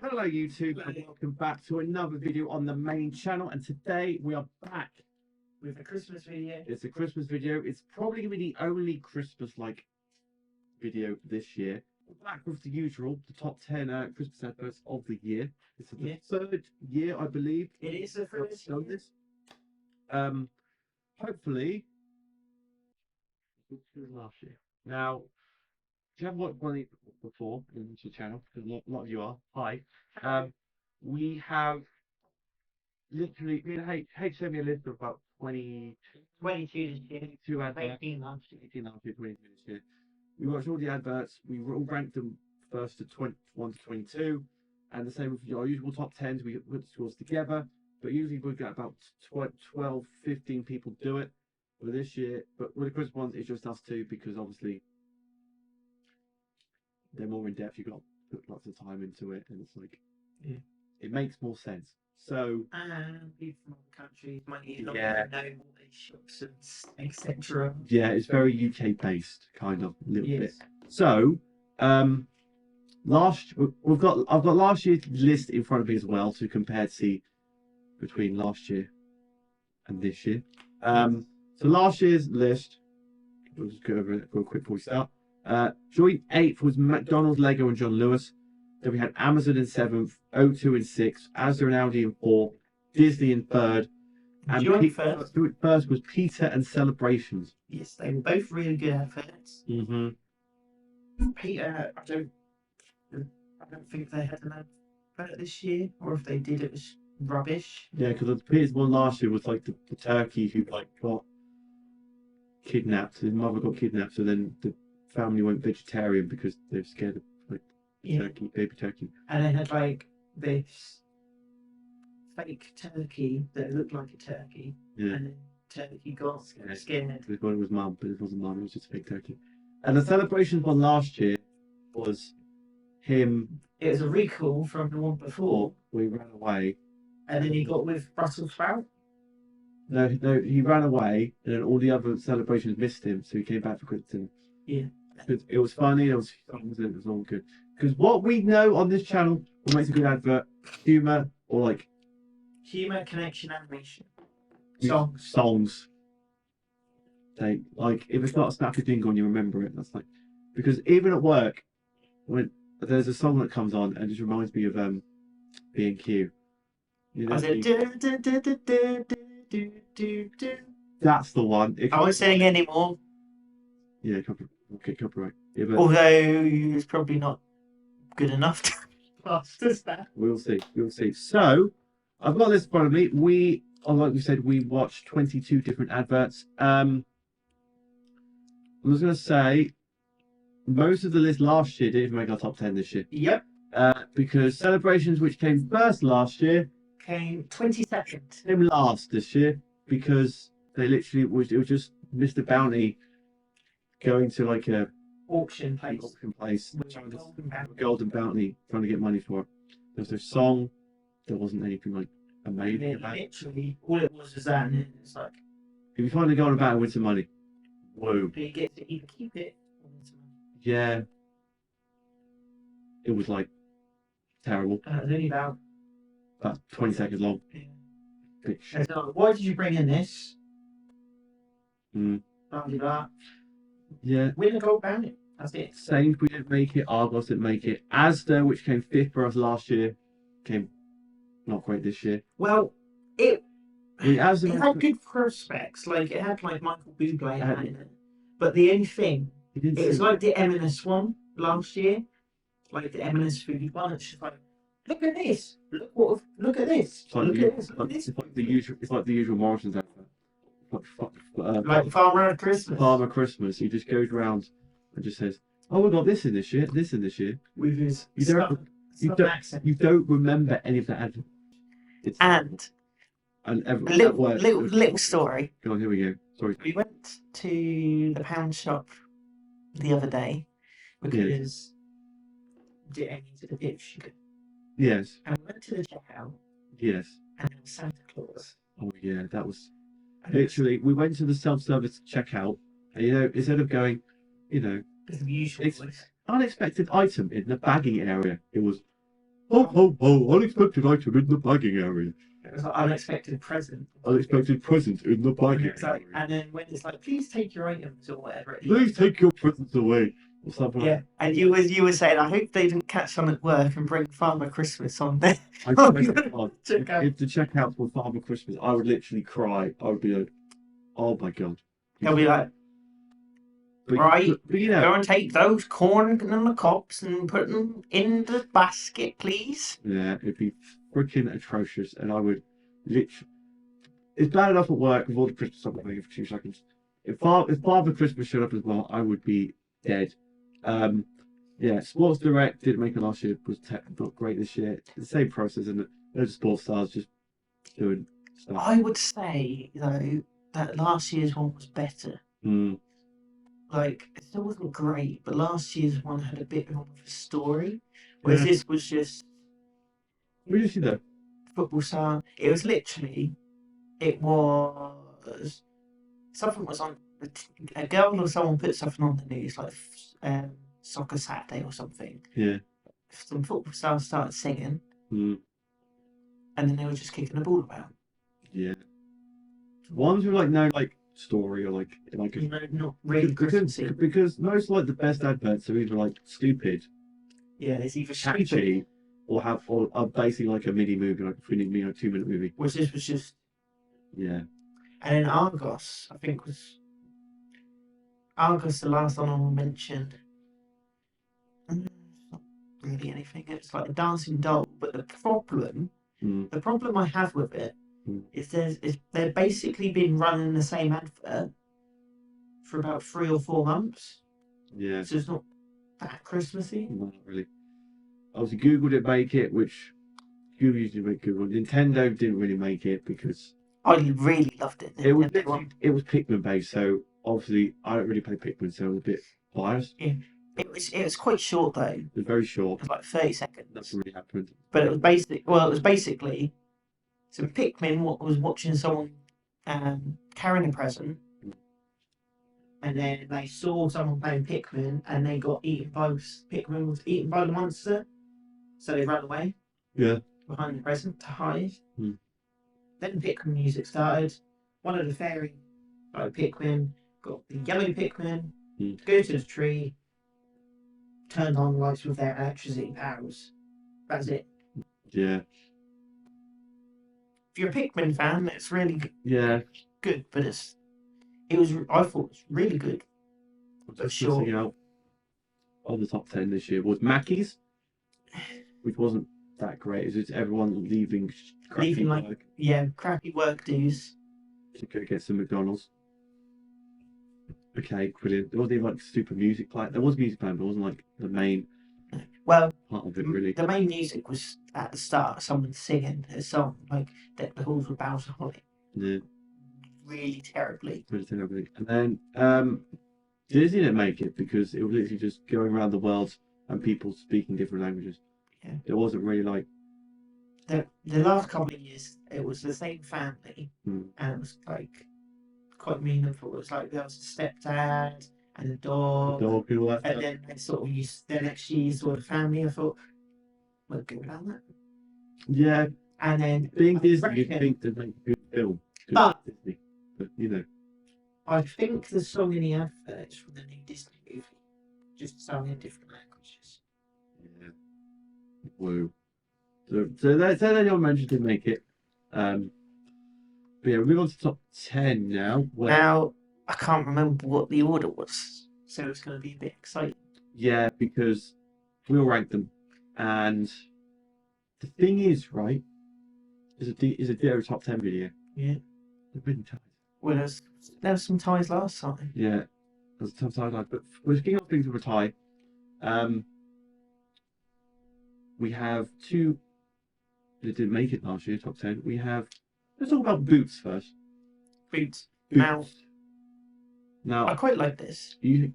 Hello YouTube and welcome back to another video on the main channel, and today we are back with a Christmas video. It's a Christmas video. It's probably going to be the only Christmas-like video this year. We're back with the usual, the top 10 Christmas adverts of the year. It's the third year, I believe. It is the third year. Done this. Hopefully, last year. Now, if you haven't watched one of these before in the channel, because a lot of you are, hi. We have literally, H sent me a list of about 22 this year. 22 adverts. 18 last year. 18 last year, 22 this year. We watched all the adverts, we all ranked them first to 1 to 22, and the same with our usual top 10s, we put the scores together, but usually we've got about 12, 15 people do it for this year, but with the Christmas ones, it's just us two, because obviously they're more in depth. You've got to put lots of time into it, and it's like, it makes more sense. So, and people from other countries might not Yeah. know all these shops and etc. yeah, it's very UK based, kind of a little bit. Yes. So, I've got last year's list in front of me as well to compare to see between last year and this year. So last year's list, we'll just go over it real quick before we start. Joint 8th was McDonald's, Lego, and John Lewis. Then we had Amazon in 7th, O2 in 6th, Asda and Aldi in 4th, Disney in 3rd, and Joint first was Peter and Celebrations. Yes, they were both really good adverts. Mm-hmm. Peter, I don't think they had an advert this year, or if they did, it was rubbish. Yeah, because Peter's one last year was like the turkey who like got kidnapped. His mother got kidnapped, so then the family went vegetarian because they were scared of like turkey, baby turkey. And they had like this fake turkey that looked like a turkey, and then turkey got scared. They thought it was mum, but it wasn't mum. It was just a fake turkey. And the Celebrations one last year was him. It was a recall from the one before. Where he ran away. And then he got with Brussels sprout. No, he ran away, and then all the other celebrations missed him, so he came back for Christmas. Yeah. It was funny, it was all good. Because what we know on this channel, what makes a good advert, humour, or like... Humour, connection, animation. Songs. Like, if it's got a snappy jingle and you remember it, that's like... Because even at work, when there's a song that comes on, and it just reminds me of B&Q. You know, that's the one. I won't sing anymore. Yeah, copyright. Yeah, but although it's probably not good enough to pass that. We'll see. So, I've got this in front of me. Like we said, we watched 22 different adverts. I was going to say, most of the list last year didn't even make our top 10 this year. Yep. Because Celebrations, which came first last year, came 22nd. Came last this year because they literally it was just Mr. Bounty going to like a auction place, golden bounty, trying to get money for it. There was no song. There wasn't anything like amazing about it. Literally, all it was that, and it's like, if you find a golden bounty, win some money. Whoa. But you get to either keep it or win some money. Yeah. It was like terrible. It was only about 20 seconds long. Yeah. So, why did you bring in this? Don't do that. Yeah. Win a gold bounty. That's it. Sainsbury's didn't make it. Argos didn't make it. Asda, which came 5th for us last year, came not great this year. Well, it had good prospects. Like it had like Michael Bublé in it. But the only thing, it was like the M&S one last year, like the M&S food one. It's just like, look at this. Look at this. It's like the usual Morrison's advert. Like Farmer Christmas. Farmer Christmas. He just goes around and just says, "Oh, we got this in this year. This in this year." With his accent. You don't remember any of that advert. Little story. Go on, here we go. Sorry. We went to the pound shop the other day because I needed a bit of sugar. Yes. And we went to the checkout. Yes. And there was Santa Claus. Oh yeah, that was literally. We went to the self-service checkout, and instead of going, the usual unexpected item in the bagging area, it was Ho, ho, ho, unexpected item in the bagging area. It was like unexpected present. Unexpected present in the bagging area. And then when it's like, please take your items or whatever. Please take your presents away. Or something yeah, and you were saying, I hope they didn't catch on at work and bring Father Christmas on there. If the checkouts were Father Christmas, I would literally cry. I would be like, oh my god. He'll be like, right, but, you know, go and take those corn and the cobs and put them in the basket, please. Yeah, it'd be freaking atrocious, and I would literally. It's bad enough at work with all the Christmas stuff happening for 2 seconds. If Father Christmas showed up as well, I would be dead. Yeah, Sports Direct didn't make it last year. Was not great this year. The same process, and those sports stars just doing stuff. I would say though that last year's one was better. Like, it still wasn't great, but last year's one had a bit more of a story. Whereas this was just. What did you see there? Football star. It was literally. It was. Something was on. A girl or someone put something on the news, like Soccer Saturday or something. Yeah. Some football stars started singing. And then they were just kicking the ball about. Yeah. Ones with no story or like not really Christmassy. Because most the best adverts are either stupid, yeah, it's either catchy, or are basically a mini movie, like a 2-minute movie. Which this was just. Yeah. And then Argos, I think was Argos the last one I mentioned. Not really anything. It's like a dancing doll, but the problem I have with it. Is they've basically been running the same advert for about 3 or 4 months. Yeah. So it's not that Christmassy. Not really. Obviously, Google didn't make it, which Google usually make good ones. Nintendo didn't really make it because I really loved it. It was Pikmin based, so obviously I don't really play Pikmin, so I was a bit biased. Yeah. It was quite short though. It was very short. It was like 30 seconds. Nothing really happened. But it was basically. So Pikmin was watching someone carrying a present, and then they saw someone playing Pikmin, and they got eaten by Pikmin was eaten by the monster, so they ran away. Yeah. Behind the present to hide. Then Pikmin music started. One of the fairy Pikmin got the yellow Pikmin, go to the tree, turned on lights with their electricity powers. That's it. Yeah. If you're a Pikmin fan, it's really good, but I thought it was really good. But sure. On the top 10 this year was Mackey's, which wasn't that great. It was just everyone leaving work. Yeah, crappy work dues. To go get some McDonald's. Okay, brilliant. There wasn't even super music playing. There was music playing, but it wasn't the main part of it really. The main music was at the start, someone singing a song Deck the Halls with Boughs of Holly. Yeah. Really terribly. And then Disney didn't make it because it was literally just going around the world and people speaking different languages. Yeah. It wasn't really the last couple of years it was the same family and it was quite meaningful. It was there was a stepdad and a dog and all that and then they sort of used the next year sort of family. I thought we'll go down that. Yeah. And then being Disney you'd think they'd make a good film. Disney. But I think the song in the advert is from the new Disney movie. Just sung in different languages. Yeah. Woo. So they don't mention didn't make it. But yeah, we'll move on to top 10 now. Now, I can't remember what the order was, so it's going to be a bit exciting. Yeah, because we'll rank them. And the thing is, right, is a Ditto top 10 video. Yeah. There's been ties. Well, there was some ties last time. Yeah, there's a tough tie, but we're kicking off things with a tie. We have 2 that didn't make it last year, top 10. Let's talk about Boots first. Boots. Now, I quite like this. You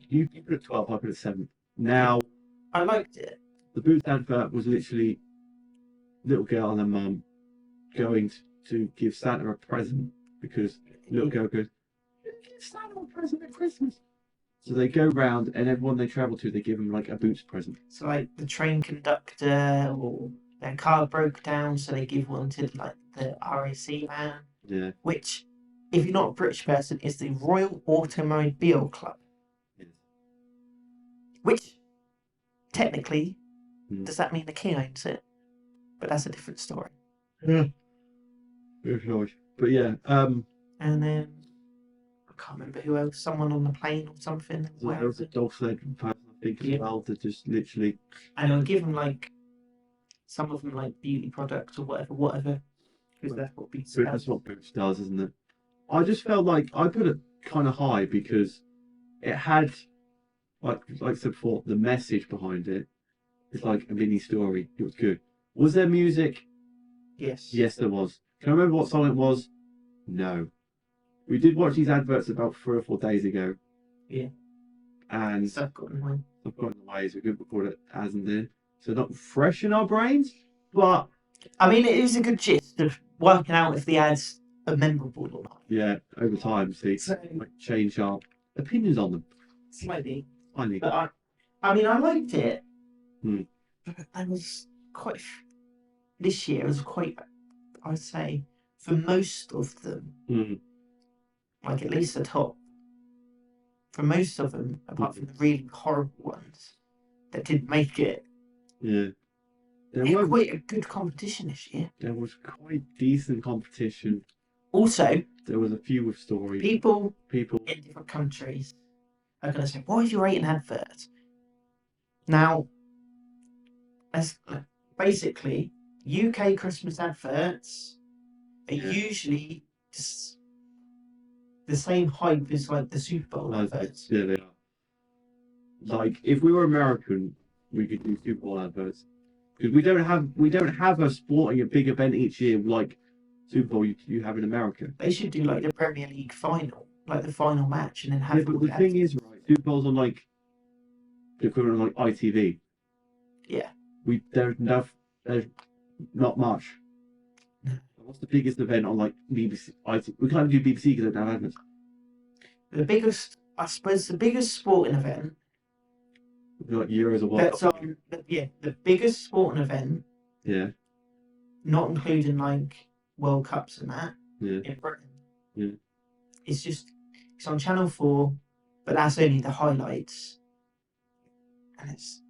put it 12, I put it 7. Now, I liked it. The Boots advert was literally little girl and her mum going to give Santa a present because little girl goes, "Give Santa a present at Christmas." So they go round and everyone they travel to, they give them a Boots present. So the train conductor or their car broke down, so they give one to like the RAC man. Yeah. Which, if you're not a British person, is the Royal Automobile Club. Yes. Which, technically, Mm. does that mean the king owns it? But that's a different story. Yeah. But yeah, And then I can't remember who else. Someone on the plane or something. there was a dog sled person, I think, as well, that just literally. And I'll give them like some of them like beauty products or whatever, because that's what Boots does. That's what Boots does, isn't it? I just felt like I put it kind of high because it had, like I said before, the message behind it. It's like a mini story. It was good. Was there music? Yes. Yes, there was. Can I remember what song it was? No. We did watch these adverts about 3 or 4 days ago. Yeah. And Stuff got in the way. I've got in the way, so we could record it as and then. So not fresh in our brains, but I mean, it is a good gist of working out if the ads are memorable or not. yeah, over time, like change our opinions on them. Slightly. Finally. But I mean, I liked it. Hmm. I was quite. This year was quite. I'd say for most of them, like at least the top. For most of them, apart from the really horrible ones that didn't make it, Yeah. There was quite a good competition this year. There was quite decent competition. Also, there was a few with stories. People in different countries are going to say, "Why is you rating adverts?" Now, as basically, UK Christmas adverts are usually just the same hype as like the Super Bowl adverts. Yeah, they are. Like, if we were American, we could do Super Bowl adverts. Because we don't have a sporting a big event each year like Super Bowl you have in America. They should do like the Premier League final, like the final match, and then have. Yeah, but the thing is, right? Super Bowl's on like the equivalent of like ITV. Yeah. There's not much. What's the biggest event on like BBC? We can't do BBC because they don't have adverts. The biggest, I suppose, the biggest sporting event. Like Euros or what? The biggest sporting event. Yeah. Not including like World Cups and that. Yeah. In Britain. Yeah. It's on Channel 4, but that's only the highlights. And it's.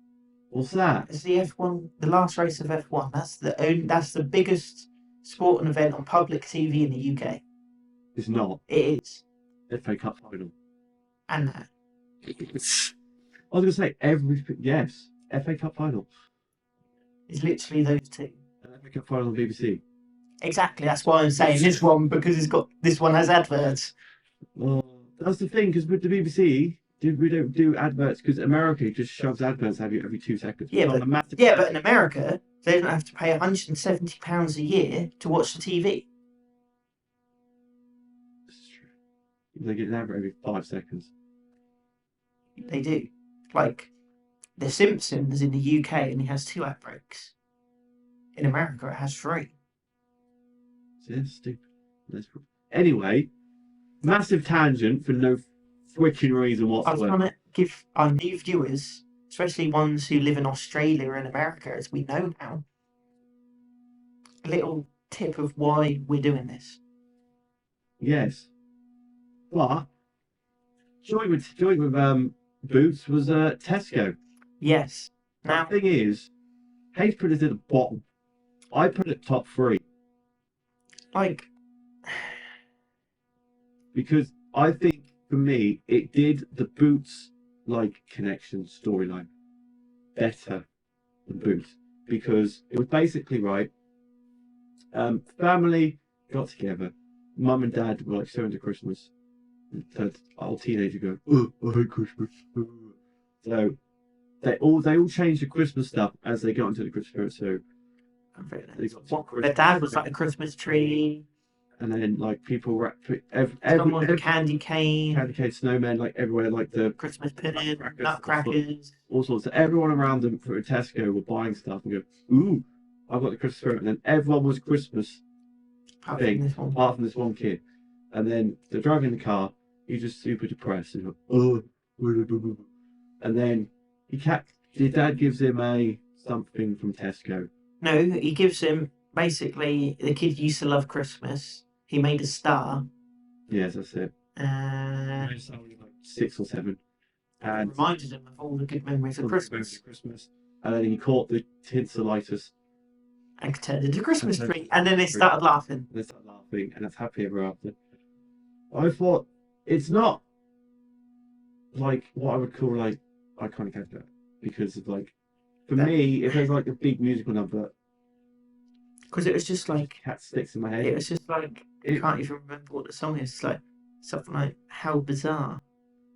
What's that? It's the F1, the last race of F1. That's the biggest sporting event on public TV in the UK. It's not. It is. FA Cup final. And that. I was going to say everything. Yes, FA Cup final. It's literally those two. FA Cup final on BBC. Exactly. That's why I'm saying this one, because this one has adverts. That's the thing, because with the BBC, we don't do adverts because America just shoves adverts at you every 2 seconds. Yeah, but in America, they don't have to pay £170 a year to watch the TV. This is true. They get an advert every 5 seconds. They do. Like, The Simpsons in the UK only has 2 ad breaks. In America, it has 3. Yeah, stupid. Anyway, massive tangent for no freaking reason whatsoever. I was trying to give our new viewers, especially ones who live in Australia and America, as we know now, a little tip of why we're doing this. Yes. But joined with Boots was Tesco. Yes. Now the thing is, Hayes put it at the bottom. I put it top 3. Like, because I think for me it did the Boots like connection storyline better than Boots, because it was basically right. Family got together. Mum and Dad were like so into Christmas. The old teenager go, "Oh, I hate Christmas." So they all changed the Christmas stuff as they got into the Christmas spirit. So their dad was like a Christmas tree, and then like people wrapped every candy cane, snowmen, like everywhere, like the Christmas pudding, nutcrackers, all sorts. So everyone around them for a Tesco were buying stuff and go, "Ooh, I've got the Christmas spirit," and then everyone was Christmas thing, apart from this one kid. And then they're driving the car. He's just super depressed. And and then your dad gives him something from Tesco, No, he gives him basically the kid used to love Christmas. He made a star. Yes, that's it. And Like 6 or 7. And reminded him of all the good memories of Christmas. And then he caught the tinselitis. And turned into a Christmas tree. And then they started laughing. They started laughing, and that's happy ever after. I thought it's not like what I would call like iconic advert, because of like, for me, if there's like a big musical number, because it was just like cat sticks in my head. It was just like I can't even remember what the song is. It's like something like "How Bizarre."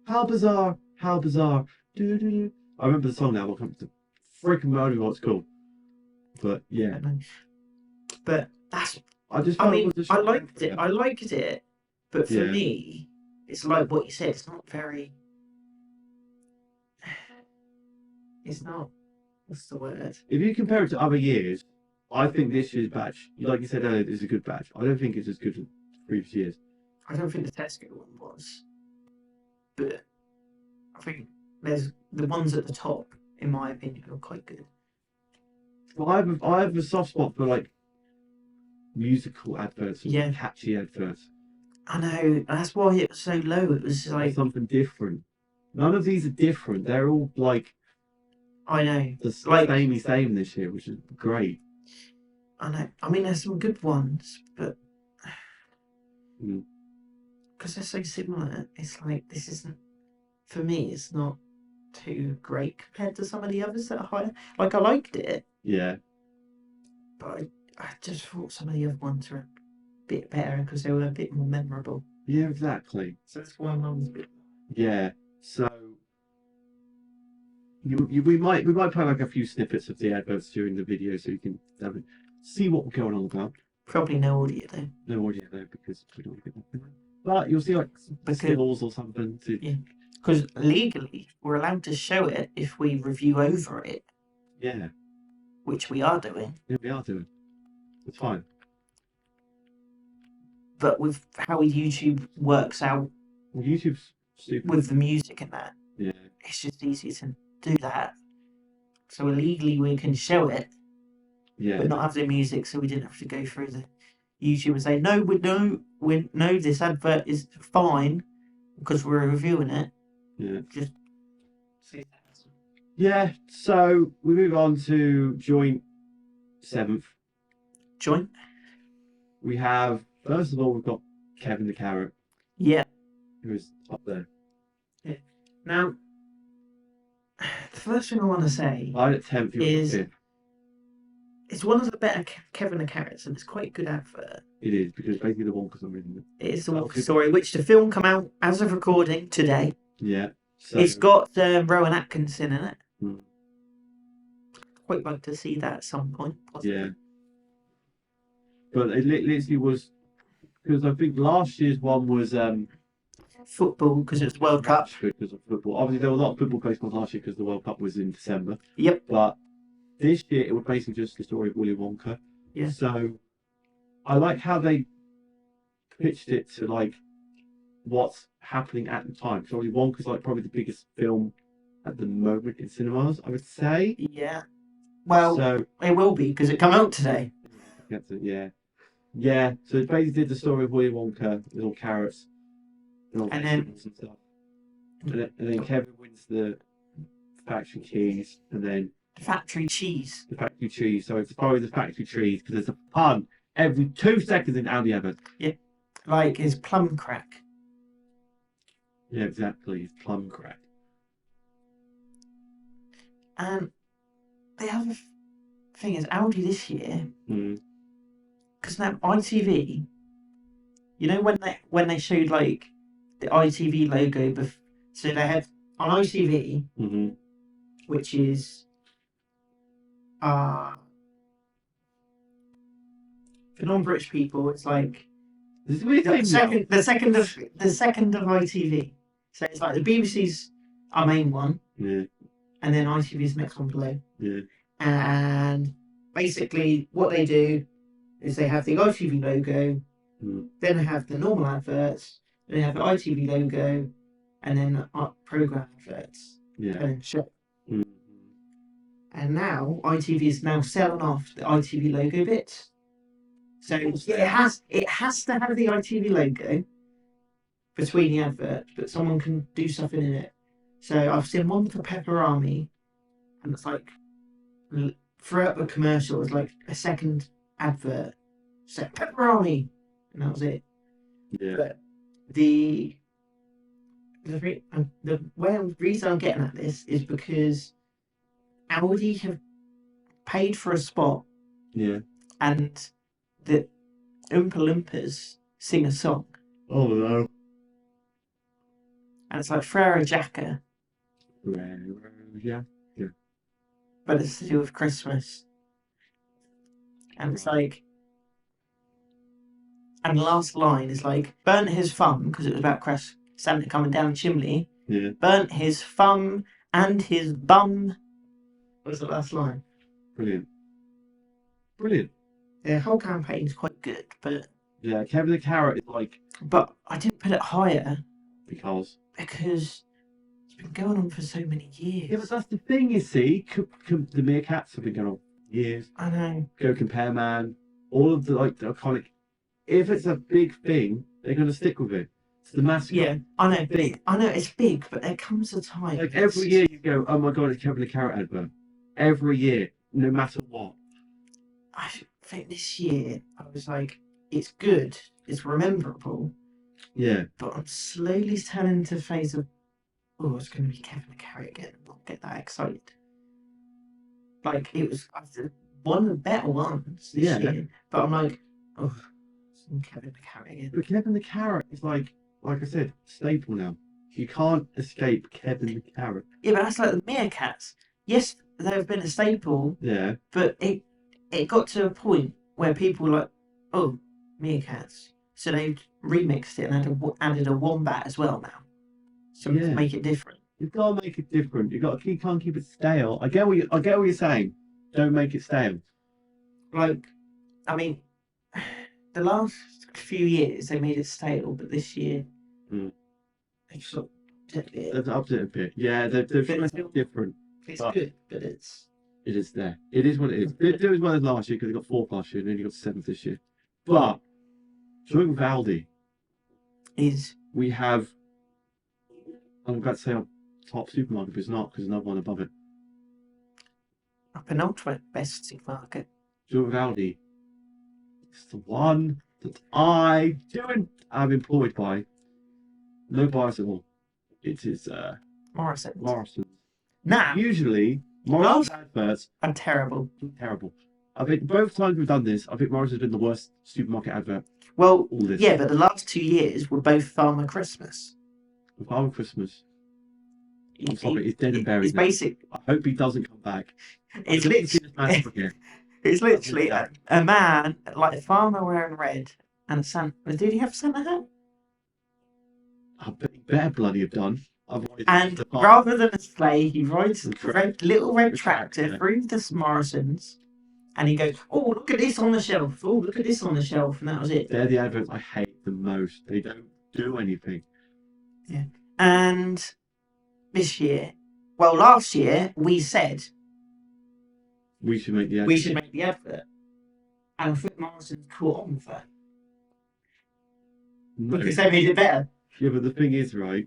How bizarre! How bizarre! Do. I remember the song now. I'll come to freaking melody what it's called. But yeah, but that's. I liked it. I liked it, but for me, it's like what you said. It's not very. It's not. What's the word? If you compare it to other years, I think this year's batch, like you said earlier, is a good batch. I don't think it's as good as previous years. I don't think the Tesco one was, but I think there's the ones at the top, in my opinion, are quite good. Well, I have a soft spot for like musical adverts, and catchy adverts. I know, that's why it was so low. It was like something different. None of these are different. They're all like, I know, the same this year, which is great. I know. I mean, there's some good ones, but because they're so similar, it's like this isn't, for me, it's not too great compared to some of the others that are higher. Like, I liked it. Yeah. But I just thought some of the other ones were a bit better because they were a bit more memorable. Yeah, exactly. So that's why mine's a bit. Yeah. So we might play like a few snippets of the adverts during the video so you can see what we're going on about. Probably no audio though. No audio though, because we don't get that. But you'll see like stills or something to. Yeah. Because legally, we're allowed to show it if we review over it. Yeah. Which we are doing. Yeah, we are doing. It's fine. But with how YouTube works out. Well, YouTube's stupid. With the music and that. Yeah. It's just easy to do that. So legally we can show it. Yeah. But not have the music, so we didn't have to go through the YouTube and say, no, this advert is fine because we're reviewing it. Yeah. Just see that. Yeah, so we move on to joint 7th. Joint? We have, first of all, we've got Kevin the Carrot. Yeah. Who's up there. Yeah. Now, the first thing I want to say I'm at 10th. Is it's one of the better Kevin the Carrots, and it's quite a good advert. It is, because basically the Wonka song, isn't it? It is the Wonka story, which the film come out as of recording today. Yeah. So... It's got Rowan Atkinson in it. Hmm. Quite like to see that at some point. Possibly. Yeah. But it literally was, because I think last year's one was football, because it's World Cup. Because of football. Obviously, there were a lot of football based on last year because the World Cup was in December. Yep. But this year, it was basically just the story of Willy Wonka. Yeah. So I like how they pitched it to like what's happening at the time. So Wonka's like probably the biggest film at the moment in cinemas, I would say. Yeah. Well, so, it will be because it come out today. Yeah. Yeah. So it basically did the story of Willy Wonka, little carrots, and then stuff. And then Kevin wins the factory cheese, and then factory cheese. The factory cheese. So it's probably the factory cheese because there's a pun every 2 seconds in Audi advert. Yeah. Like his plum crack. Yeah, exactly. His plum crack. And the other thing is Audi this year, because now ITV, you know when they showed like the ITV logo, so they had on ITV, which is for non-British people, it's like the second of ITV. So it's like the BBC's our main one. Yeah. And then ITV's the next one below. Yeah. And basically what they do is they have the ITV logo, then they have the normal adverts, then they have the ITV logo, and then programme adverts. Yeah. And show. And now ITV is now selling off the ITV logo bits. So it has to have the ITV logo between the adverts, but someone can do something in it. So I've seen one for Pepperami, and it's like throughout the commercial, it's like a second advert said Pepperami, and that was it. Yeah. But the reason I'm getting at this is because Audi have paid for a spot. Yeah. And the Oompa Loompas sing a song. Oh no. And it's like Frere Jacka. Yeah. But it's to do with Christmas. And it's like, and the last line is like, burnt his thumb, because it was about Santa coming down the chimney. Yeah. Burnt his thumb and his bum. Was the last line. Brilliant. The whole campaign is quite good, but... Yeah, Kevin the Carrot is like... But I didn't put it higher. Because it's been going on for so many years. Yeah, but that's the thing, you see. The Meerkats have been going on for years. I know. Go Compare Man. All of the iconic... If it's a big thing, they're going to stick with it. It's the mascot. Yeah, I know. I know it's big, but there comes a time... Like every year you go, oh my god, it's Kevin the Carrot advert. Every year, no matter what. I think this year, I was like, it's good, it's rememberable. Yeah. But I'm slowly turning to the phase of, oh, it's going to be Kevin the Carrot again. I'm not get that excited. Like, it was one of the better ones this year. But I'm like, oh, it's Kevin the Carrot again. But Kevin the Carrot is like I said, staple now. You can't escape Kevin the Carrot. Yeah, but that's like the Meerkats. Yes, they've been a staple. Yeah. But it got to a point where people were like, oh, Meerkats. So they remixed it and added a wombat as well now. So to make it different. You've got to make it different. You can't keep it stale. I get what you're saying. Don't make it stale. Like, I mean, the last few years they made it stale, but this year they've sort of they've upped it a bit. Yeah, they've tried to be different. It's good, but it is there. It is what it is. It did as well as last year because they got 4th last year and then you got 7th this year. But joint with Aldi is we have. I'm about to say our top supermarket, but it's not because there's another one above it. A penultimate best supermarket. Joint with Aldi. It's the one that I'm employed by. No bias at all. It is Morrison's. Now, usually Morrison's adverts are terrible. I think both times we've done this, I think Morrison's been the worst supermarket advert. Well, yeah, but the last 2 years were both Farmer Christmas. Farmer Christmas. I'm sorry, he's dead and buried. It's basic. I hope he doesn't come back. It's literally a man, like a farmer wearing red, and a Santa. Did he have a Santa hat? I bet he better bloody have done. And rather than a sleigh, he rides a little red tractor through the Morrisons, and he goes, "Oh, look at this on the shelf! Oh, look at this on the shelf!" And that was it. They're the adverts I hate the most. They don't do anything. Yeah. And this year, well, last year we said we should make the advert. And I think Morrison's caught on with that. No. Because they made it better. Yeah, but the thing is, right,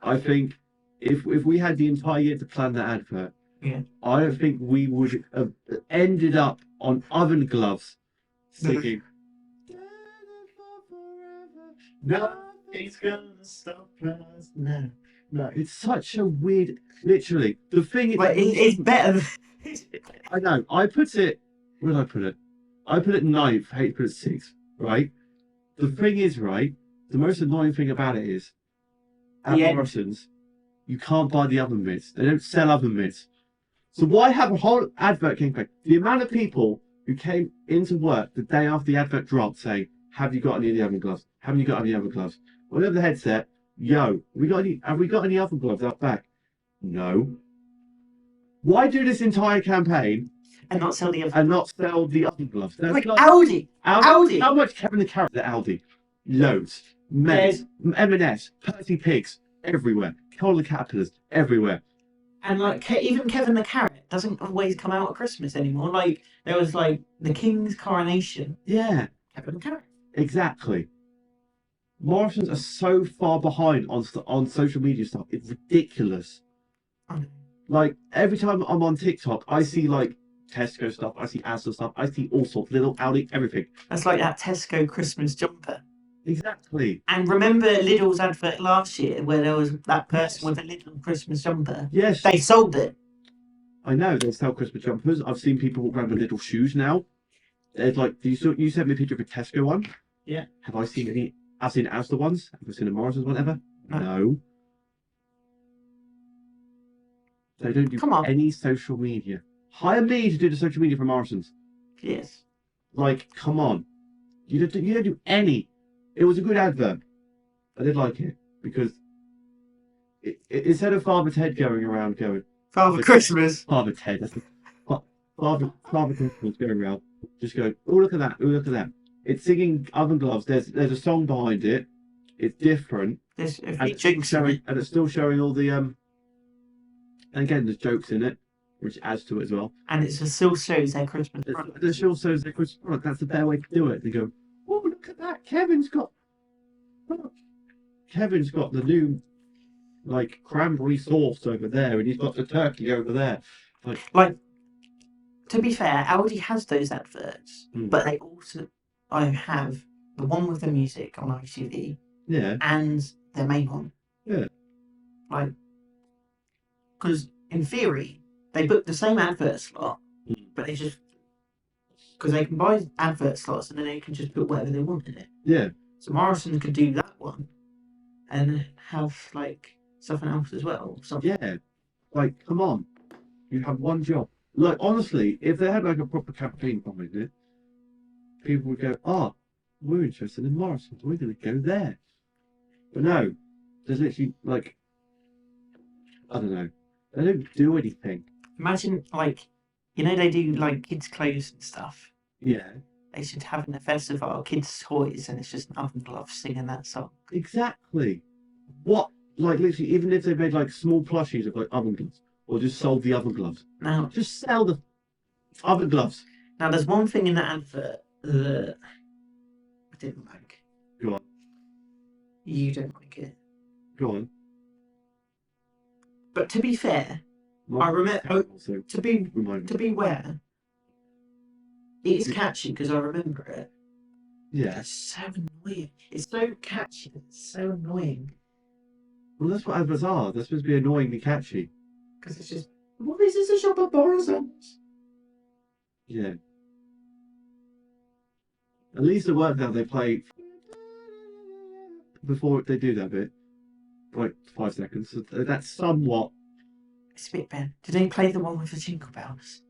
I think if we had the entire year to plan that advert, I don't think we would have ended up on oven gloves singing Nothing's gonna stop us now. No, it's such a weird. Literally, the thing is, it's better. I know. I put it. Where did I put it? I put it 9th. I hate to put it 6th. Right. The thing is, right. The most annoying thing about it is, at Morrison's, you can't buy the oven mitts. They don't sell oven mitts. So why have a whole advert campaign? The amount of people who came into work the day after the advert dropped saying, "Have you got any of the oven gloves? Haven't you got any oven gloves?" When they have the headset, "Yo, have we got any oven gloves out back?" No. Why do this entire campaign and not sell the oven gloves? That's like Aldi. How much Kevin the Carrot at Aldi? Loads. M&S, Percy Pigs, everywhere. Call the Caterpillars, everywhere. And like even Kevin the Carrot, doesn't always come out at Christmas anymore. Like there was like the King's coronation. Yeah, Kevin and Karen. exactly. Morrisons are so far behind on social media stuff. It's ridiculous. I know. Like every time I'm on TikTok, I see like Tesco stuff, I see Asda stuff, I see all sorts, little Aldi, everything. That's like that Tesco Christmas jumper. Exactly. And remember Lidl's advert last year where there was that person with a Lidl Christmas jumper? Yes. They sold it. I know they sell Christmas jumpers. I've seen people walk around with little shoes now. It's like you sent me a picture of a Tesco one. Yeah. Have I seen any? I've seen Asda ones. Have I seen a Morrison's one ever? No. They don't do any social media. Hire me to do the social media for Morrison's. Yes. Like, come on. You don't do any. It was a good advert. I did like it because instead of Father Ted going around going Father Christmas. Father Ted. That's Father Christmas going around. Just going, oh look at that, oh look at that. It's singing Oven Gloves. There's a song behind it. It's different. There's a and it's still showing all the And again, there's jokes in it, which adds to it as well. And it still shows their Christmas product. It still shows their Christmas product. That's the better way to do it. They go, oh look at that. Kevin's got the new like cranberry sauce over there, and he's got the turkey over there. Like to be fair, Aldi has those adverts, but they also have the one with the music on ITV. Yeah. And their main one. Yeah. Like, because in theory they book the same advert slot, but they just because they can buy advert slots and then they can just put whatever they want in it. Yeah. So Morrison could do that one, and have like something else as well. Something. Yeah. Like, come on, you have one job. Like, honestly, if they had like a proper campaign behind it, people would go, "Oh, we're interested in Morrison. We're going to go there." But no, there's literally like, I don't know. They don't do anything. Imagine like, they do like kids' clothes and stuff. Yeah. They should have an festival, kids' toys, and it's just an Oven Glove singing that song. Exactly. What? Like literally, even if they made like small plushies of like Oven Gloves, or just sold the Oven Gloves. Now, just sell the Oven Gloves. Now, there's one thing in that advert that I didn't like. Go on. You don't like it. Go on. But to be fair, I remember to be aware, it is catchy because I remember it. Yeah. It's so annoying. It's so catchy. It's so annoying. Well, that's what adverts are. They're supposed to be annoyingly catchy. Because it's just, what is this, a shop at Morrison's? Yeah. At least it worked out. They play before they do that bit, like 5 seconds. So that's somewhat. It's a bit bad. Did they play the one with the jingle bells?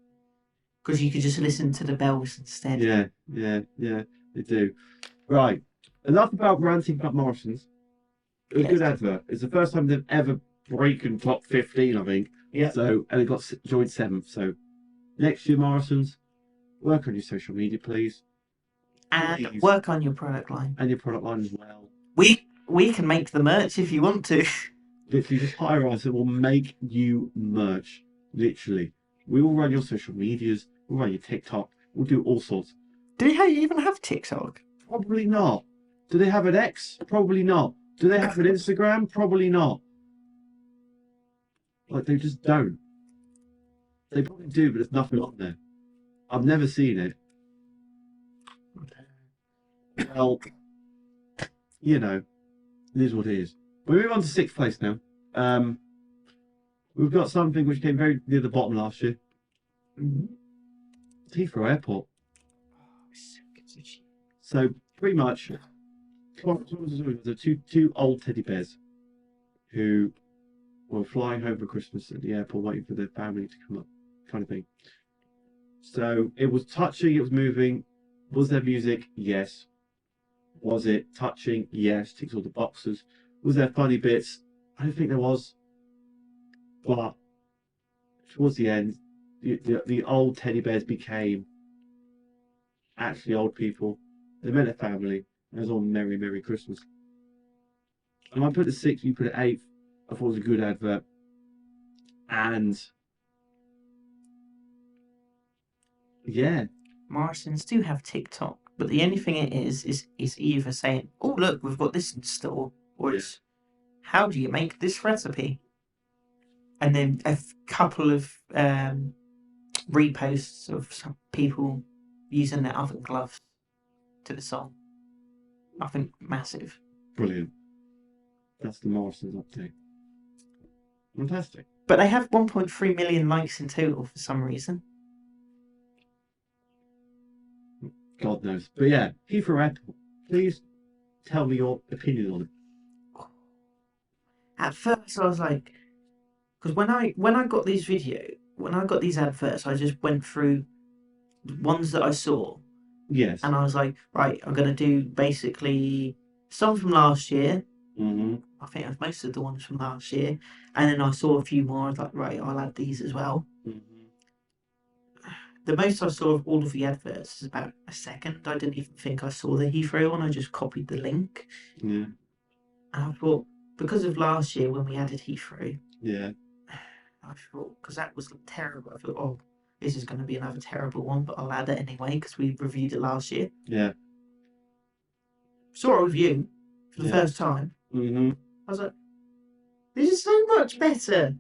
Because you could just listen to the bells instead. Yeah, they do. Right. Enough about ranting about Morrison's. It was a good advert. It's the first time they've ever broken top 15, I think. Yeah. So, and it got joined 7th. So, next year, Morrison's, work on your social media, please. And work on your product line. And your product line as well. We can make the merch if you want to. Literally, just hire us and we'll make you merch. Literally. We will run your social medias. We'll run your TikTok. We'll do all sorts. Do they even have TikTok? Probably not. Do they have an X? Probably not. Do they have an Instagram? Probably not. Like, they just don't. They probably do, but there's nothing on there. I've never seen it. Well, it is what it is. We move on to 6th place now. We've got something which came very near the bottom last year. Heathrow Airport. So, pretty much, the two old teddy bears who were flying home for Christmas at the airport waiting for their family to come up, kind of thing. So, it was touching, it was moving. Was there music? Yes. Was it touching? Yes. Ticks all the boxes. Was there funny bits? I don't think there was. But towards the end, the old teddy bears became actually old people. They met their family. It was all Merry, Merry Christmas. And I put it 6th, you put it 8th. I thought it was a good advert. And Yeah. Morrison's do have TikTok, but the only thing it is either saying, "Oh look, we've got this in store," or it's, "How do you make this recipe?" And then a couple of reposts of some people using their oven gloves to the song. Nothing massive. Brilliant. That's the Morrison's update. Fantastic. But they have 1.3 million likes in total for some reason. God knows. But yeah, Heathrow Airport. Please tell me your opinion on it. At first, I was like, because when I got these adverts, I just went through the ones that I saw, Yes. and I was like, right, I'm gonna do basically some from last year. Mm-hmm. I think it was most of the ones from last year, and then I saw a few more. I was like, right, I'll add these as well. Mm-hmm. The most I saw of all of the adverts is about a second. I didn't even think I saw the Heathrow one. I just copied the link. Yeah. And I thought, because of last year when we added Heathrow, Yeah. I thought, because that was terrible, I thought, oh, this is going to be another terrible one, but I'll add it anyway because we reviewed it last year. Yeah. Saw a review for the first time. Mm-hmm. I was like, this is so much better.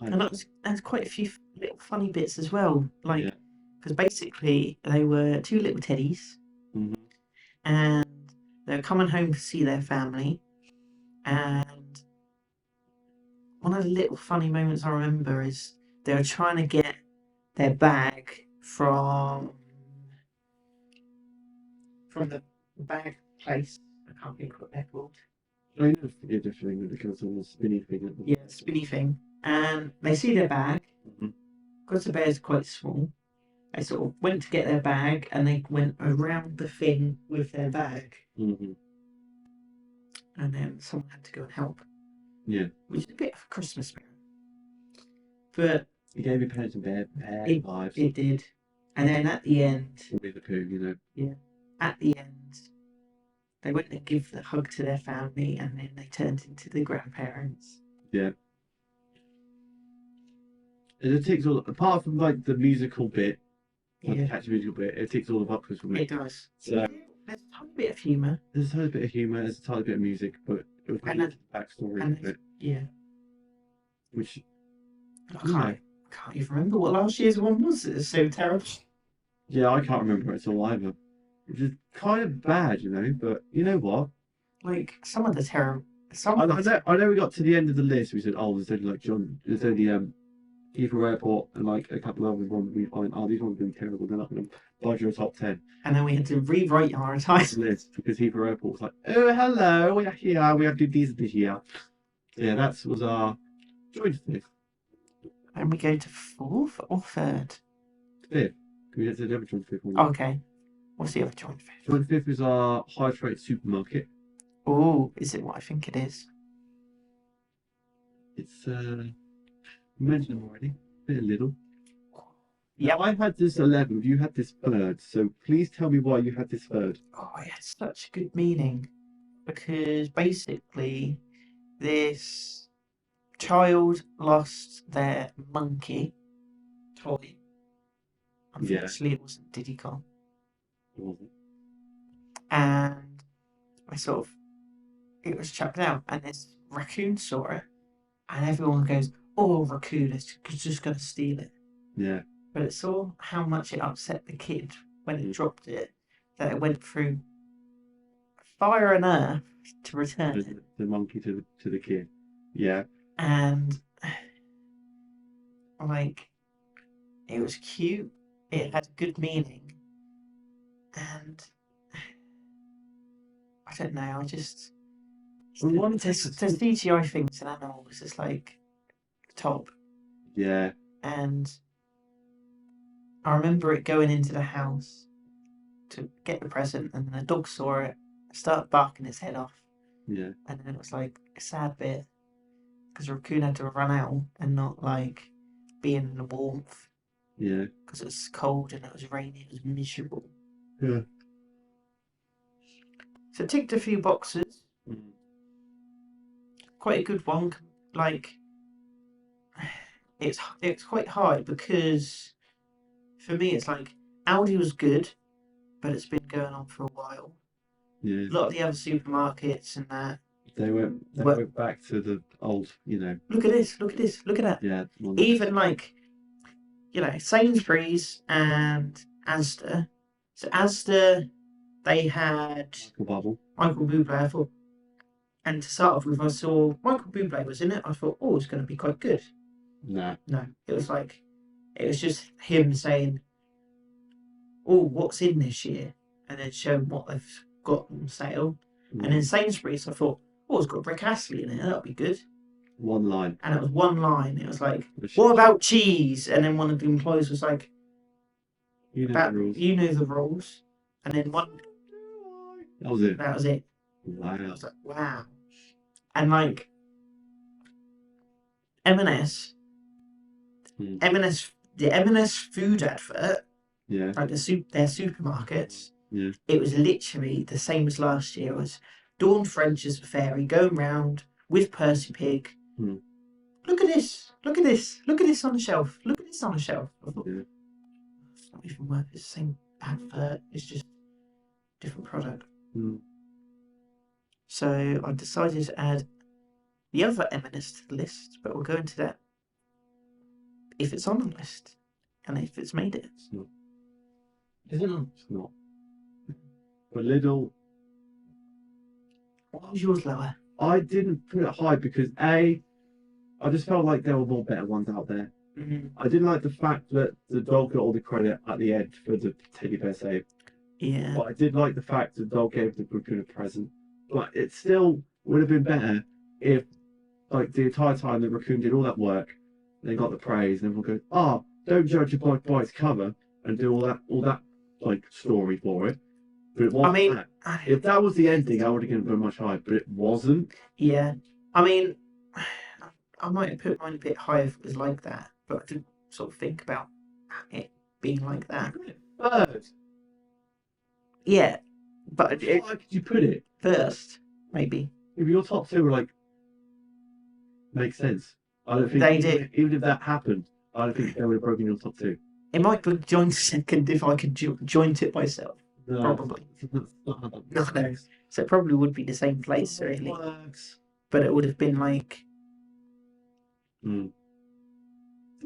And there's quite a few little funny bits as well. Like, because basically they were two little teddies, Mm-hmm. and they were coming home to see their family. And one of the little funny moments I remember is they were trying to get their bag from the bag place. I can't think what they're called. I know the different thing because of the spinny thing. Yeah, spinny thing. And they see their bag. Mm-hmm. Because the bear's quite small, they sort of went to get their bag and they went around the thing with their bag. Mm-hmm. And then someone had to go and help. Yeah. Which is a bit of a Christmas spirit. But it gave me Parents and Bear vibes. It did. And then at the end, with the poo, you know. Yeah. At the end, they went and give the hug to their family, and then they turned into the grandparents. Yeah. And it ticks all, apart from like the musical bit, like the catchy musical bit, it ticks all the boxes for me. It does. So there's a tiny bit of humour. There's a tiny bit of humour, there's a tiny bit of music, but it was kind of the backstory of it. Yeah. Which I can't even remember what last year's one was. It's so terrible. Yeah, I can't remember it at all either. Which is kind of bad, you know, but you know what? Like some of the terrible. I know we got to the end of the list. We said, oh, there's only like there's only Heathrow Airport and like a couple of other ones we find, oh, these ones have been terrible. They're not going to budge your top 10. And then we had to rewrite our entire list because Heathrow Airport was like, oh, hello, we are here. We have to do these this year. Yeah, that was our joint fifth. And we go to fourth or third? Fifth. We had to the other joint fifth one. Okay. What's the other joint fifth? Joint fifth is our high rate supermarket. Oh, is it what I think it is? It's mentioned them already. Bit of little. Yeah, I had this 11th. You had this third. So please tell me why you had this third. Oh, it had such a good meaning because basically this child lost their monkey toy. Unfortunately, it wasn't Diddy Kong. It wasn't. And it was chucked out, and this raccoon saw it, and everyone goes, "Oh, raccoon is just going to steal it." Yeah. But it saw how much it upset the kid when it dropped it, that it went through fire and earth to return it. The monkey to the kid. Yeah. And like, it was cute. It had good meaning, and I don't know. I just the CGI things and animals is like top. Yeah. And I remember it going into the house to get the present, and then the dog saw it, started barking its head off. Yeah. And then it was like a sad bit because the raccoon had to run out and not like be in the warmth. Yeah. Because it was cold and it was rainy, it was miserable. Yeah. So it ticked a few boxes. Mm. Quite a good one. Like, it's quite hard because for me, it's like Aldi was good, but it's been going on for a while. Yeah. A lot of the other supermarkets and that. They went back to the old, Look at this! Look at this! Look at that! Yeah. Even like, Sainsbury's and Asda. So Asda, they had Michael Bublé. I thought, and to start off with, I saw Michael Bublé was in it. I thought, oh, it's going to be quite good. Nah. No, it was just him saying, oh, what's in this year, and then showing what they've got on sale. Mm. And in Sainsbury's, I thought, oh, it's got Rick Astley in it. That'll be good. One line. And it was one line. It was like, what about cheese? And then one of the employees was like, you know the rules. You know the rules. And then one. That was it. That was it. Wow. I was like, wow. And like M&S, the M&S food advert, yeah, like their supermarkets, yeah, it was literally the same as last year. It was Dawn French as a fairy going round with Percy Pig. Look at this! Look at this! Look at this on the shelf! Look at this on the shelf! I thought, it's not even worth it. It's the same advert. It's just different product. So I decided to add the other M&S to the list, but we'll go into that if it's on the list and if it's made it. It's not. Is it not? It's not. But Lidl. Why was yours lower? I didn't put it high because I just felt like there were more better ones out there. I didn't like the fact that the dog got all the credit at the end for the teddy bear save. Yeah. But I did like the fact the dog gave the raccoon a present. But it still would have been better if, like, the entire time the raccoon did all that work, they got the praise, and everyone goes, don't judge a book by its cover, and do all that like story for it. But it wasn't that. If that was the ending, I would have given it much higher, but it wasn't. Yeah. I mean, I might have put mine a bit higher if it was like that, but I didn't sort of think about it being like that. Third. Yeah, but Why could you put it first? Maybe. if your top two were like makes sense. I don't think They did. Even if that happened, I don't think they would have broken your top two. It might be joint second if I could joint it myself. No, Probably. that's not how that No, works. no. So it probably would be the same place, really. Works. But it would have been like, You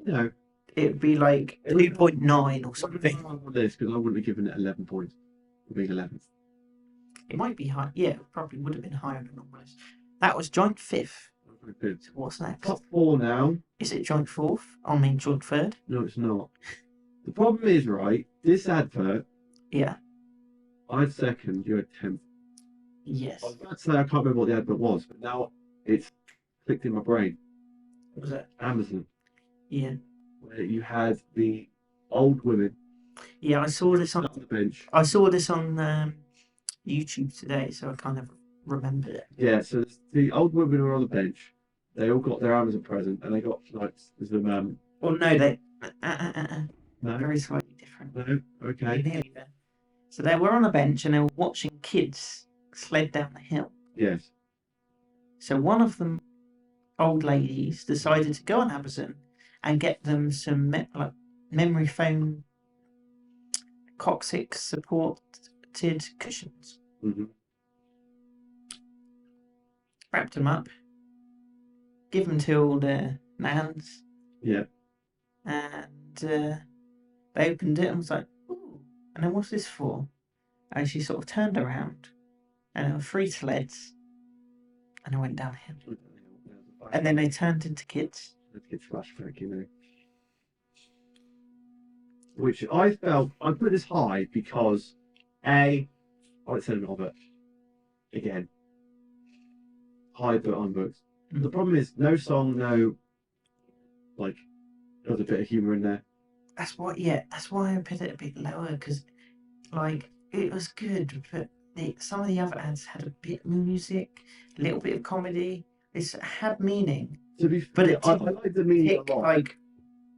know, it would be like 2.9 or something. This because I wouldn't have given it 11 points for being 11th. It might be high. Yeah, it probably would have been higher than normal. That was joint fifth. Good. So what's next? Top four now. Is it joint fourth? I mean joint third? No, it's not. The problem is, right, this advert, Yeah. I had second, you had 10th. Yes. I was about to say I can't remember what the advert was, but now it's clicked in my brain. What was that? Amazon, Yeah. where you had the old women Yeah, I saw this on. on the bench. I saw this on YouTube today, so I kind of remembered it. Yeah, so the old women were on the bench. They all got their Amazon present, and they got like some Well, no, they no, very slightly different. no, okay, Nearly there. So they were on a bench and they were watching kids sled down the hill. yes, So one of them, old ladies, decided to go on Amazon and get them some memory foam coccyx supported cushions. mm-hmm. Wrapped them up, give them to all the nans, Yeah, and they opened it and was like, ooh, and then what's this for? And she sort of turned around and there were 3 sleds and I went downhill. And then they turned into kids. It's flashback, you know. Which I felt I put this high because I said an it again. High but on books. The problem is no song, no like there's a bit of humour in there. That's why I put it a bit lower, because like it was good, but some of the other ads had a bit of music, a little bit of comedy. It had meaning. To be fair, But it I like the meaning tick a lot. like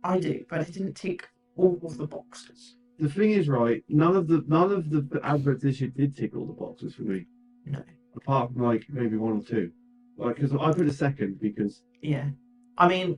I do, but it didn't tick all of the boxes. The thing is, right, none of the adverts this year did tick all the boxes for me. No. Apart from like maybe 1 or 2. Like, because I put a second because Yeah. I mean,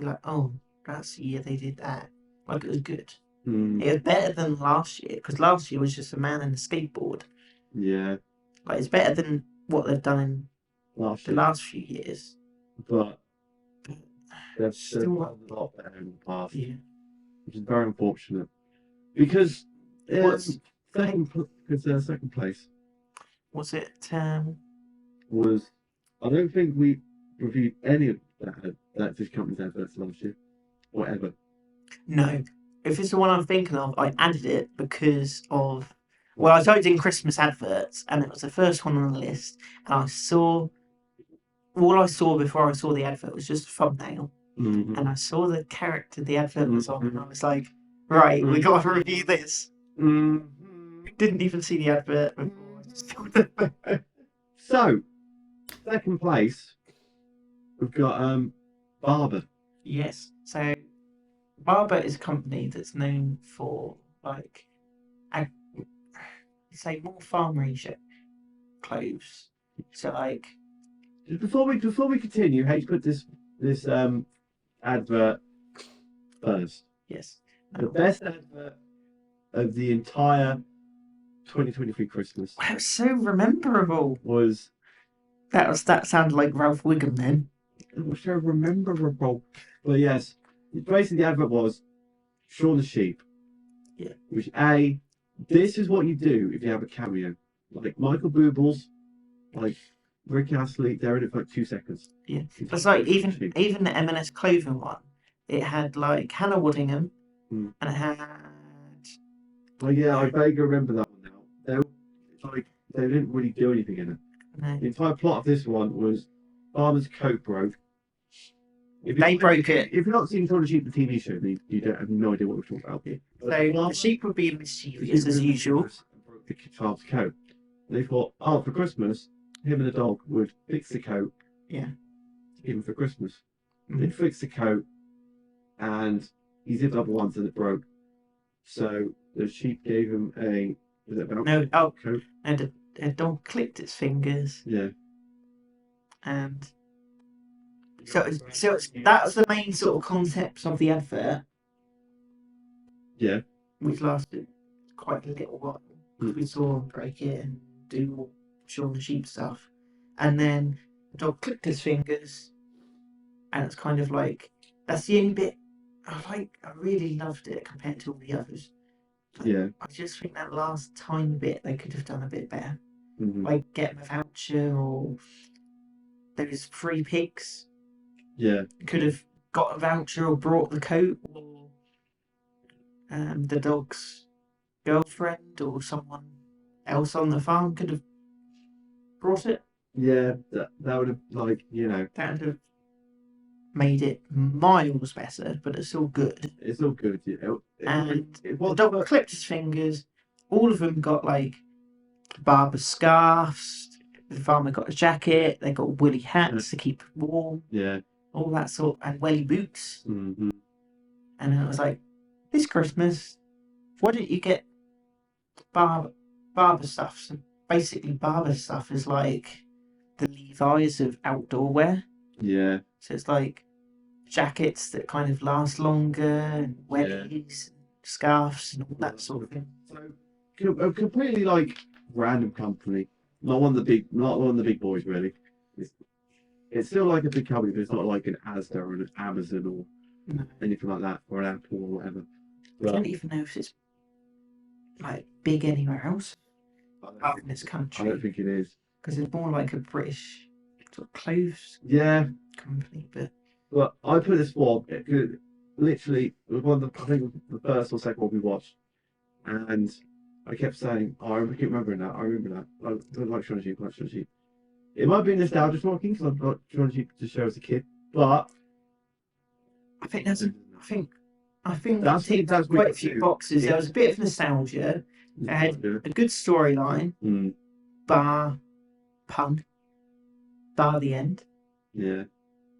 be like, oh, that's the year they did that. Like, it was good. Mm. It was better than last year, because last year was just a man and a skateboard. Yeah. Like, it's better than what they've done in the last few years. But they've Still done a lot better in the past. Yeah. Which is very unfortunate. Because second place Was it? was, I don't think we reviewed any of that this company's adverts last year. Or ever. No. If it's the one I'm thinking of, I added it because of. Well, I typed in Christmas adverts, and it was the first one on the list. And I saw. All I saw before I saw the advert was just a thumbnail. Mm-hmm. And I saw the character the advert was on, and I was like, right, we got to review this. Mm-hmm. Didn't even see the advert before. So, second place, we've got Barber. Yes. So, Barber is a company that's known for, like, say more farmery clothes. So, like, Before we continue, hate to put this advert first. yes. The best advert of the entire 2023 Christmas Wow, it's so rememberable. was. That sounded like Ralph Wiggum then. It was so memorable. But yes, basically the advert was Shaun the Sheep. Yeah. Which this is what you do if you have a cameo. Like Michael Boobles, like Rick Astley, they're in it for like 2 seconds. Yeah. It's like even the M&S clothing one, it had like Hannah Woodingham and it had. Oh yeah, I vaguely remember that one now. They didn't really do anything in it. No. The entire plot of this one was Barber's coat broke. They broke it. If you've not seen Shaun the Sheep, the TV show, then you don't have no idea what we're talking about here. So the sheep would be mischievous as usual. Broke the child's coat. And they thought, oh, for Christmas, him and the dog would fix the coat. Yeah. To give him for Christmas. They'd fix the coat, and he zipped up once and it broke. So the sheep gave him a coat. And the dog clicked its fingers. Yeah. And so that was the main sort of concept of the advert. Yeah. Which lasted quite a little while. We saw him break it and do all Shaun the Sheep stuff. And then the dog clicked his fingers, and it's kind of like, that's the only bit I really loved it compared to all the others. Yeah. I just think that last tiny bit they could have done a bit better. Mm-hmm. Like get him a voucher, or those free pigs. Yeah. Could have got a voucher or brought the coat, or the dog's girlfriend or someone else on the farm could have brought it. Yeah, that would have, like, That would have made it miles better, but it's all good. It's all good. And the dog clipped his fingers. All of them got, like, barber scarves. The farmer got a jacket. They got woolly hats to keep warm. Yeah. All that sort, and welly boots. Mm-hmm. And I was like, this Christmas, why don't you get barber stuff? So basically, barber stuff is like the Levi's of outdoor wear. Yeah. So it's like jackets that kind of last longer, and wellies, and scarves, and all that sort of thing. So a completely like random company, not one of the big boys really. It's still like a big company, but it's not like an Asda or an Amazon or anything like that, or an Apple or whatever. I don't even know if it's like big anywhere else apart from this country. I don't think it is, because it's more like a British sort of clothes company. But I put this one. Literally, it was one of I think the first or second one we watched, and I kept saying, "Oh, I keep remembering that. I remember that. I like Shaun the Sheep. It might be nostalgia talking because I've got Shaun the Sheep to show as a kid, but I think that's quite a few boxes. There was a bit of nostalgia. It had a good storyline, bar pun, bar the end. Yeah.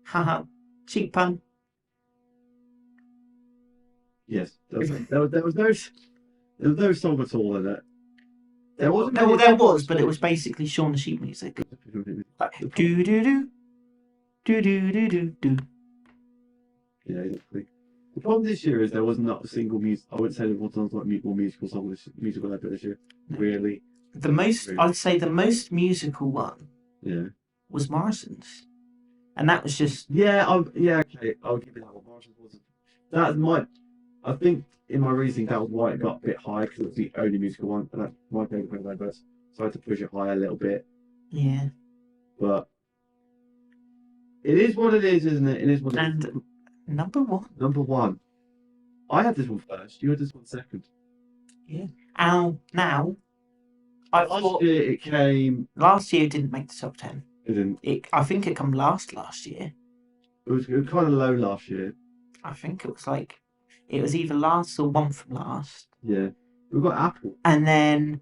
Haha, cheap pun. Yes, there was no song at all in it. There was, but it was basically Shaun the Sheep music. Like, do do do do do do do do. Yeah, exactly. The problem this year is there was not a single music. I wouldn't say there was not more musical song musical advert this year. Really. I'd say the most musical one Yeah. was Morrison's. And that was just... Yeah, okay. I'll give you that one. Morrison's wasn't. That might. I think in my reasoning that was why it got a bit high because it was the only musical one, and that's my favourite adverts. So I had to push it higher a little bit. Yeah. But it is what it is, isn't it? It is what it is. And number one. Number one. I had this one first. You had this one second. Yeah. Now, I thought Year it came. last year it didn't make the top 10. It didn't. I think it came last year. It was kind of low last year. I think it was either last or one from last. Yeah. We've got Apple. And then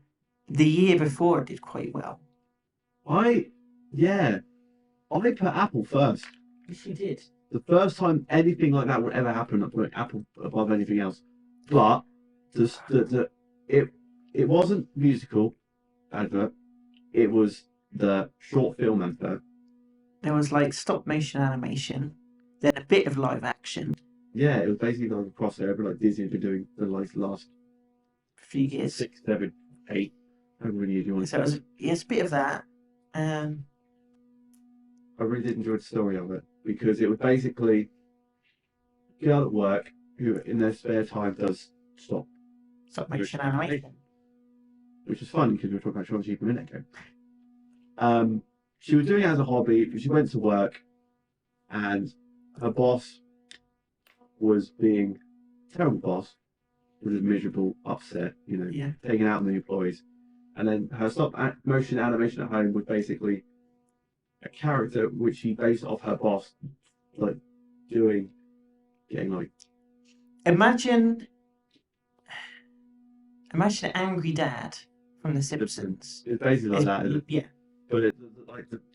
the year before it did quite well. I put Apple first. Yes, you did. The first time anything like that would ever happen, I put Apple above anything else. But it wasn't musical advert. It was the short film advert. There was like stop motion animation, then a bit of live action. Yeah, it was basically like a crossover like Disney had been doing the last few years. 6, 7, 8, however many years you want. So it was a bit of that. I really did enjoy the story of it because it was basically a girl at work who, in their spare time, does stop motion animation, which is fun because we were talking about Sean Sheep a minute ago. She was doing it as a hobby. She went to work, and her boss was being a terrible boss, was just miserable, upset, taking out on the employees. And then her stop motion animation at home was basically a character which she based off her boss, Imagine an angry dad from The Simpsons. It's basically like that. Yeah. But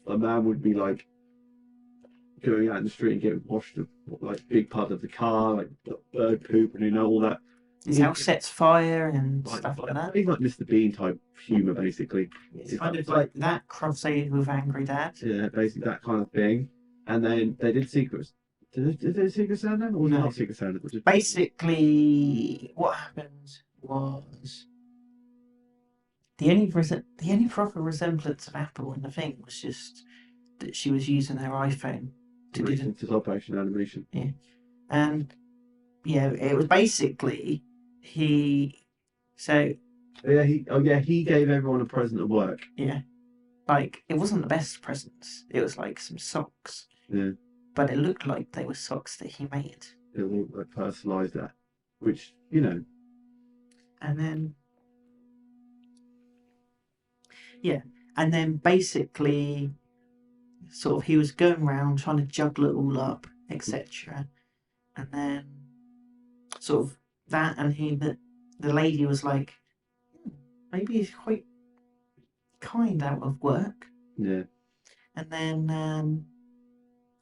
a man would be like going out in the street and getting washed big part of the car, like bird poop and all that. His house sets fire and stuff like that. It's like Mr. Bean type humour, basically. It's kind of like that crossed with Angry Dad. Yeah, basically that kind of thing. And then they did Secrets. Did they Secret Santa? Or no. Not Secret Santa? Basically, what happened was the only proper resemblance of Apple in the thing was just that she was using her iPhone to do the stop motion animation. Yeah, and it was basically he gave everyone a present at work. Yeah, like it wasn't the best presents. It was like some socks. Yeah, but it looked like they were socks that he made. It looked like personalised that, which And then and then basically, sort of he was going around trying to juggle it all up, etc. And then sort of that, and the lady was like, maybe he's quite kind out of work. Yeah. And then I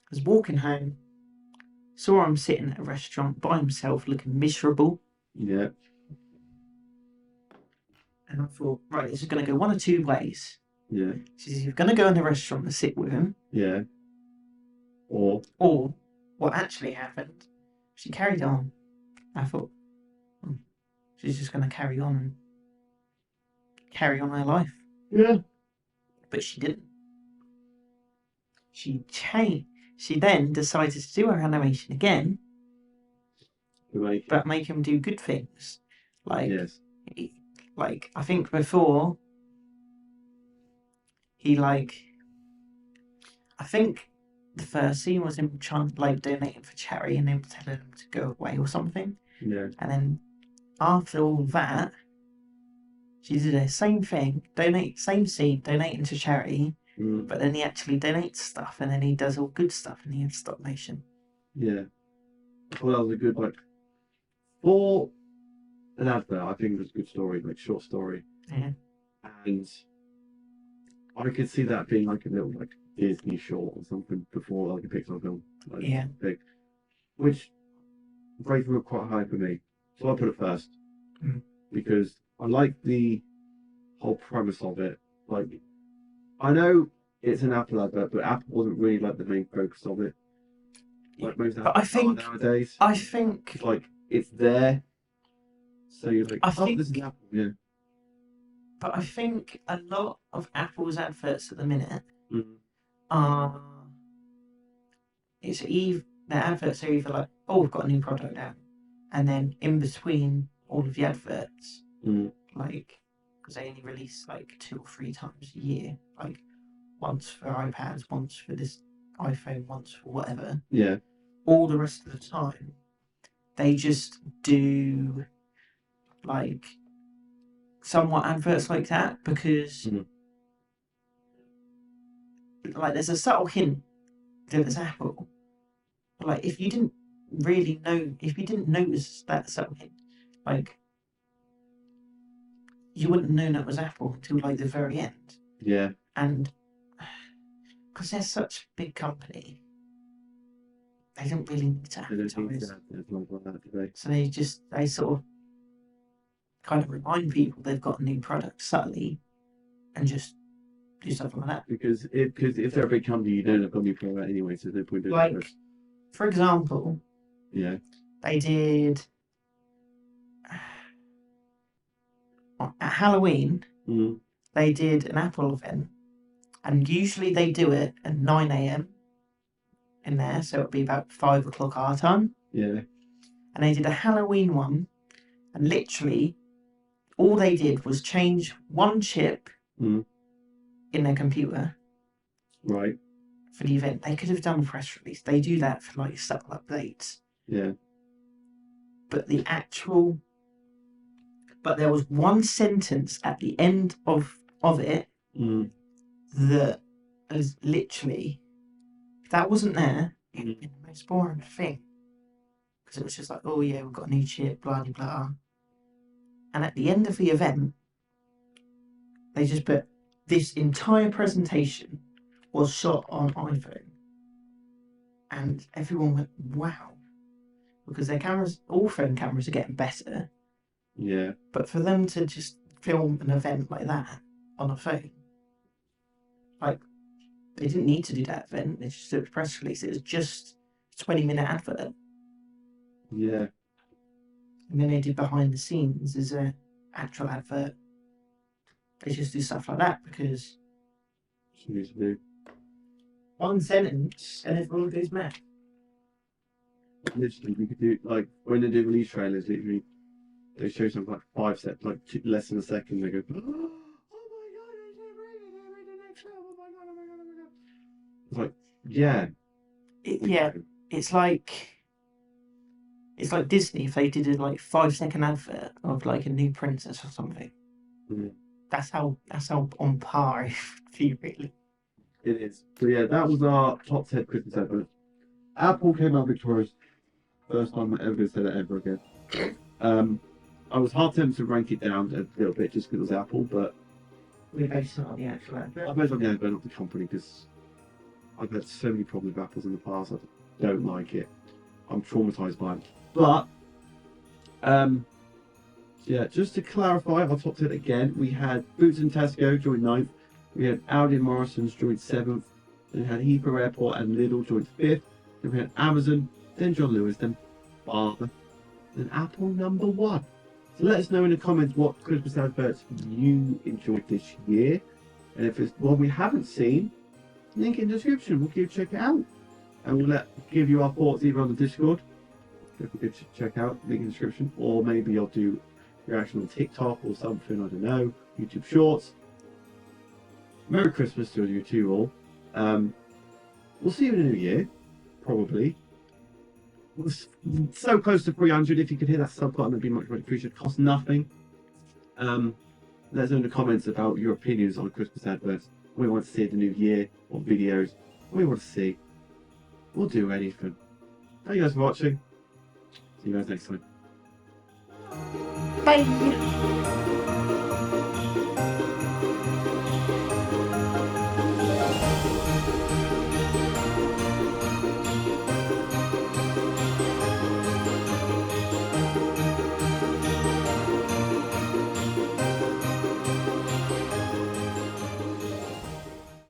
was walking home, saw him sitting at a restaurant by himself, looking miserable. Yeah. And I thought, right, this is going to go one of two ways. Yeah. She's either going to go in the restaurant and sit with him. Yeah. Or what actually happened, she carried on. I thought, she's just going to carry on her life. Yeah. But she didn't. She changed. She then decided to do her animation again, but make him do good things. Yes. Like I think before I think the first scene was him trying donating for charity and him telling him to go away or something. Yeah. And then after all that, she did the same thing, same scene, donating to charity, but then he actually donates stuff and then he does all good stuff and he has stop motion. Yeah. Well, that was a good for an advert. I think it was a good story, short story. Yeah. And I could see that being a little Disney short or something before a Pixar film. Big, which rated it quite high for me. So I put it first because I like the whole premise of it. I know it's an Apple advert, but Apple wasn't really the main focus of it. like most But I adverts think- are nowadays. I think It's like it's there, so you're like, I oh, think- this is Apple. Yeah. But I think a lot of Apple's adverts at the minute Mm. are their adverts are either like, oh, we've got a new product out, and then in between all of the adverts, Mm. like, because they only release like 2 or 3 times a year, like once for iPads, once for this iPhone, once for whatever. Yeah. All the rest of the time, they just do like somewhat adverts like that because Mm. like there's a subtle hint that it's Apple. But like if you didn't notice that subtle hint, like you wouldn't have known it was Apple until like the very end. Yeah. And because they're such a big company, they don't really need to They don't need advertise. to advertise like that today. So they sort of kind of remind people they've got a new product subtly and just do stuff like that. Because if they're a big company, you know they've got a new product anyway, so there's no point doing Like, it. for example, Yeah. they did at Halloween, Mm. they did an Apple event, and usually they do it at 9 a.m. in there, so it'll be about 5 o'clock our time. Yeah. And they did a Halloween one, and literally all they did was change one chip Mm. in their computer Right. for the event. They could have done a press release. They do that for like subtle updates. Yeah. But there was one sentence at the end of it Mm. that is literally, if that wasn't there, it'd have Mm. been the most boring thing. Because it was just like, oh yeah, we've got a new chip, blah blah blah. And at the end of the event, they just put, this entire presentation was shot on iPhone. And everyone went, wow. Because their cameras, all phone cameras are getting better. Yeah. But for them to just film an event like that on a phone, like, they didn't need to do that event. They just did a press release. It was just a 20-minute advert. Yeah. And then they did behind the scenes as an actual advert. They just do stuff like that because What you need to do. one sentence and everyone goes mad. Literally, we could do like when they do release trailers. Literally, they show something like 5 seconds, like less than a second. They go, oh my god, they did next film. Oh my god, oh my god, oh my god. It's like, yeah, Yeah, it's like Disney if they did a like 5-second advert of like a new princess or something. Mm. That's how on par for you really. It is. So yeah, that was our top 10 Christmas adverts. Apple came out victorious. First time I'm ever going to say that ever again. I was hard tempted to rank it down a little bit just because it was Apple, but We based it on the actual advert. I bet on the advert, not the company, because I've had so many problems with Apples in the past. I don't like it. I'm traumatized by it. But, yeah, just to clarify, our top 10 again, we had Boots and Tesco joined 9th. We had Aldi and Morrison's joined 7th. Then we had Heathrow Airport and Lidl joined 5th. Then we had Amazon, then John Lewis, then Barber, then Apple number 1. So let us know in the comments what Christmas adverts you enjoyed this year. And if it's one we haven't seen, link in the description. We'll give check it out. And we'll give you our thoughts either on the Discord, if we could check out, link in the description, or maybe I'll do reaction on TikTok or something, I don't know, YouTube Shorts. Merry Christmas to you two all. We'll see you in the new year, probably. We're so close to 300. If you could hit that sub button, that'd be much appreciated. Cost nothing. Let us know in the comments about your opinions on Christmas adverts. What we want to see in the new year, what videos, what we want to see. We'll do anything. Thank you guys for watching. See you guys next time. Bye.